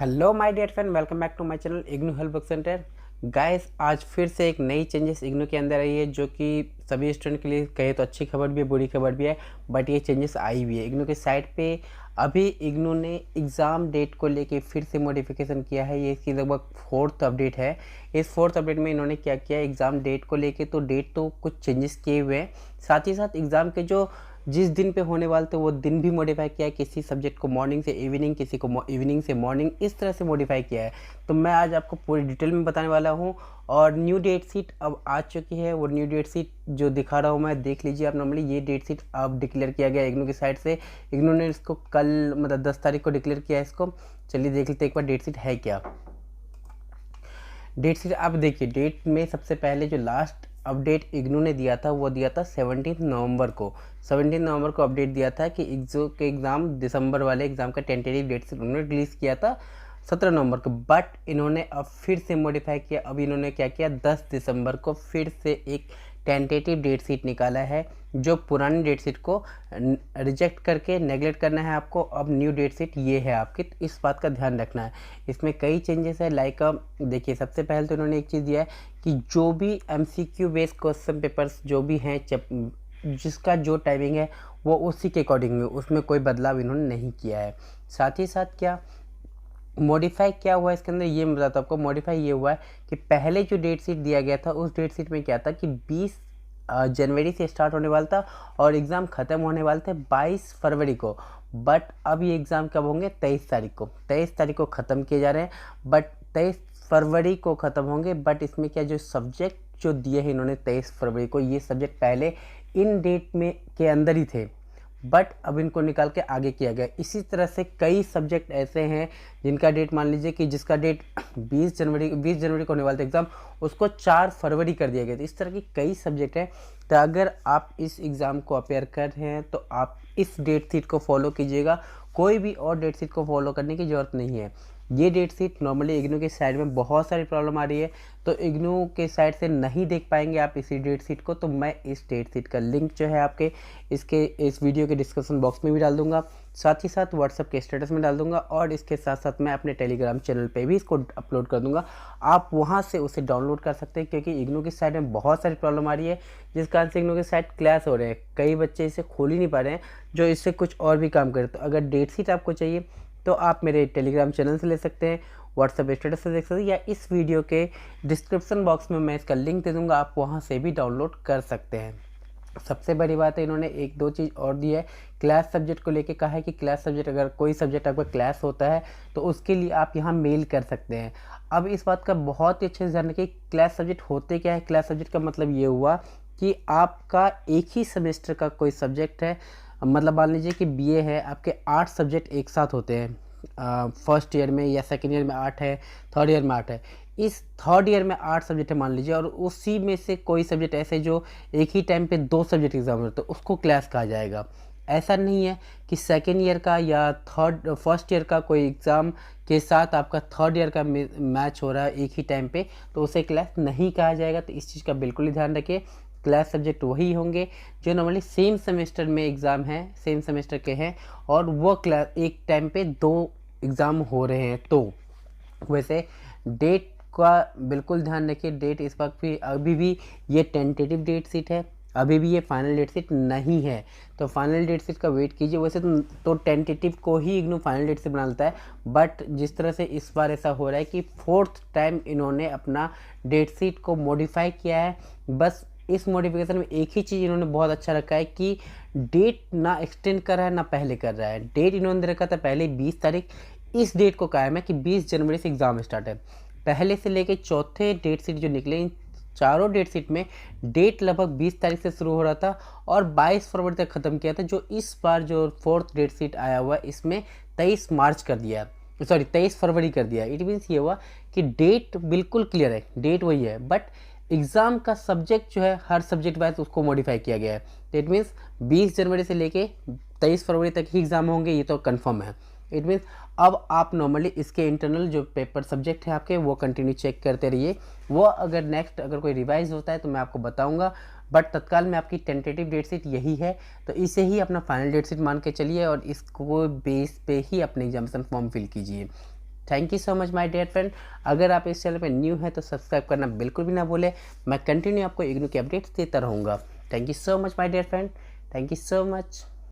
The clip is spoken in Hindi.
Hello my dear friend, welcome back to my channel IGNOU help book centre. Guys, आज फिर से एक नई चेंजेस इग्नू के अंदर आई है, जो कि सभी स्टूडेंट के लिए कहे तो अच्छी खबर भी है, बुरी खबर भी है। बट ये चेंजेस आई हुई है इग्नू के साइट पे। अभी इग्नू ने एग्ज़ाम डेट को लेके फिर से मॉडिफिकेशन किया है। ये इसकी लगभग फोर्थ अपडेट है। इस फोर्थ अपडेट में इन्होंने क्या किया, एग्ज़ाम डेट को लेके तो डेट तो कुछ चेंजेस किए हुए हैं, साथ ही साथ एग्ज़ाम के जो जिस दिन पे होने वाले थे वो दिन भी मॉडिफाई किया है। किसी सब्जेक्ट को मॉर्निंग से इवनिंग, किसी को इवनिंग से मॉर्निंग, इस तरह से मॉडिफाई किया है। तो मैं आज आपको पूरी डिटेल में बताने वाला हूँ। और न्यू डेट शीट अब आ चुकी है। वो न्यू डेट शीट जो दिखा रहा हूँ मैं, देख लीजिए आप। नॉर्मली ये डेट शीट अब डिक्लेयर किया गया इग्नू की साइड से। इग्नू ने इसको कल मतलब 10 तारीख को डिक्लेयर किया है इसको। चलिए देख लेते एक बार डेट शीट है क्या। डेट शीट आप देखिए, डेट में सबसे पहले जो लास्ट अपडेट इग्नू ने दिया था वो दिया था 17 नवंबर को। 17 नवंबर को अपडेट दिया था कि इग्जो के एग्ज़ाम दिसंबर वाले एग्ज़ाम का टेंटेटिव डेट शीट उन्होंने रिलीज़ किया था 17 नवंबर को। बट इन्होंने अब फिर से मॉडिफाई किया। अब इन्होंने क्या किया, 10 दिसंबर को फिर से एक टेंटेटिव डेट शीट निकाला है। जो पुरानी डेट शीट को रिजेक्ट करके नेगलेक्ट करना है आपको। अब न्यू डेट शीट ये है आपकी, तो इस बात का ध्यान रखना है। इसमें कई चेंजेस है। लाइक देखिए, सबसे पहले तो इन्होंने एक चीज़ दिया है कि जो भी MCQ बेस्ड क्वेश्चन पेपर्स जो भी हैं, जिसका जो टाइमिंग है वो उसी के अकॉर्डिंग में, उसमें कोई बदलाव इन्होंने नहीं किया है। साथ ही साथ क्या मॉडिफाई क्या हुआ है इसके अंदर, ये मैं बताता हूँ आपको। मॉडिफाई ये हुआ है कि पहले जो डेट शीट दिया गया था उस डेट शीट में क्या था कि 20 जनवरी से स्टार्ट होने वाला था और एग्ज़ाम ख़त्म होने वाले थे 22 फरवरी को। बट अब ये एग्ज़ाम कब होंगे, 23 तारीख को। 23 तारीख को ख़त्म किए जा रहे हैं, बट 23 फरवरी को ख़त्म होंगे। बट इसमें क्या, जो सब्जेक्ट जो दिए हैं इन्होंने 23 फरवरी को, ये सब्जेक्ट पहले इन डेट में के अंदर ही थे, बट अब इनको निकाल के आगे किया गया। इसी तरह से कई सब्जेक्ट ऐसे हैं जिनका डेट मान लीजिए कि जिसका डेट 20 जनवरी को होने वाला था एग्ज़ाम, उसको 4 फरवरी कर दिया गया। तो इस तरह की कई सब्जेक्ट हैं। तो अगर आप इस एग्ज़ाम को अपेयर कर रहे हैं तो आप इस डेट शीट को फॉलो कीजिएगा। कोई भी और डेट शीट को फॉलो करने की ज़रूरत नहीं है। ये डेट शीट नॉर्मली इग्नू के साइड में बहुत सारी प्रॉब्लम आ रही है, तो इग्नू के साइड से नहीं देख पाएंगे आप इसी डेट शीट को। तो मैं इस डेट शीट का लिंक जो है आपके इस वीडियो के डिस्क्रिप्शन बॉक्स में भी डाल दूंगा, साथ ही साथ व्हाट्सएप के स्टेटस में डाल दूंगा, और इसके साथ साथ मैं अपने टेलीग्राम चैनल पे भी इसको अपलोड कर दूंगा। आप वहां से उसे डाउनलोड कर सकते हैं, क्योंकि इग्नू की साइड में बहुत सारी प्रॉब्लम आ रही है, जिस कारण से इग्नू के साइड क्लास हो रहे हैं। कई बच्चे इसे खोल ही नहीं पा रहे हैं जो इससे कुछ और भी काम करें। तो अगर डेट शीट आपको चाहिए तो आप मेरे टेलीग्राम चैनल से ले सकते हैं, व्हाट्सएप स्टेटस से देख सकते हैं, या इस वीडियो के डिस्क्रिप्शन बॉक्स में मैं इसका लिंक दे दूंगा, आप वहां से भी डाउनलोड कर सकते हैं। सबसे बड़ी बात है, इन्होंने एक दो चीज़ और दी है। क्लास सब्जेक्ट को लेके कहा है कि क्लास सब्जेक्ट, अगर कोई सब्जेक्ट आपका क्लास होता है तो उसके लिए आप यहाँ मेल कर सकते हैं। अब इस बात का बहुत ही अच्छे से ध्यान रखिए, क्लास सब्जेक्ट होते क्या है। क्लास सब्जेक्ट का मतलब ये हुआ कि आपका एक ही सेमेस्टर का कोई सब्जेक्ट है। मतलब मान लीजिए कि BA है, आपके 8 सब्जेक्ट एक साथ होते हैं। फर्स्ट ईयर में या सेकेंड ईयर में 8 है, थर्ड ईयर में 8 है। इस थर्ड ईयर में 8 सब्जेक्ट है मान लीजिए, और उसी में से कोई सब्जेक्ट ऐसे जो एक ही टाइम पे 2 सब्जेक्ट एग्जाम होते हैं, तो उसको क्लास कहा जाएगा। ऐसा नहीं है कि सेकेंड ईयर का या फर्स्ट ईयर का कोई एग्ज़ाम के साथ आपका थर्ड ईयर का मैच हो रहा है एक ही टाइम पे, तो उसे क्लास नहीं कहा जाएगा। तो इस चीज़ का बिल्कुल ही ध्यान रखिए। क्लास सब्जेक्ट वही होंगे जो नॉर्मली सेम सेमेस्टर में एग्ज़ाम है, सेम सेमेस्टर के हैं, और वो क्लास एक टाइम पे 2 एग्ज़ाम हो रहे हैं। तो वैसे डेट का बिल्कुल ध्यान रखिए। डेट इस वक्त भी अभी भी ये टेंटेटिव डेट शीट है, अभी भी ये फाइनल डेट शीट नहीं है। तो फाइनल डेट शीट का वेट कीजिए। वैसे तो टेंटेटिव को ही इग्नू फाइनल डेट शीट बना लेता है, बट जिस तरह से इस बार ऐसा हो रहा है कि फोर्थ टाइम इन्होंने अपना डेट शीट को मॉडिफाई किया है। बस इस मॉडिफिकेशन में एक ही चीज़ इन्होंने बहुत अच्छा रखा है कि डेट ना एक्सटेंड कर रहा है ना पहले कर रहा है। डेट इन्होंने रखा था पहले 20 तारीख, इस डेट को कायम है कि 20 जनवरी से एग्ज़ाम स्टार्ट है। पहले से लेके चौथे डेट शीट जो निकले, इन चारों डेट शीट में डेट लगभग 20 तारीख से शुरू हो रहा था और 22 फरवरी तक ख़त्म किया था। जो इस बार जो फोर्थ डेट शीट आया हुआ है, इसमें 23 मार्च कर दिया, सॉरी 23 फरवरी कर दिया। इट मीन्स ये हुआ कि डेट बिल्कुल क्लियर है, डेट वही है, बट एग्ज़ाम का सब्जेक्ट जो है हर सब्जेक्ट वाइज उसको मॉडिफाई किया गया है। तो इट मीन्स 20 जनवरी से लेके 23 फरवरी तक ही एग्ज़ाम होंगे, ये तो कंफर्म है। इट मीन्स अब आप नॉर्मली इसके इंटरनल जो पेपर सब्जेक्ट है आपके, वो कंटिन्यू चेक करते रहिए। वो अगर नेक्स्ट अगर कोई रिवाइज होता है तो मैं आपको बताऊंगा, बट तत्काल में आपकी टेंटेटिव डेट शीट यही है। तो इसे ही अपना फाइनल डेट शीट मान के चलिए और इसको बेस पे ही अपने एग्जामिनेशन फॉर्म फिल कीजिए। Thank you so much my dear friend. अगर आप इस चैनल पर न्यू हैं तो सब्सक्राइब करना बिल्कुल भी ना भूलें। मैं कंटिन्यू आपको इग्नू की अपडेट्स देता रहूँगा। Thank you so much my dear friend. Thank you so much.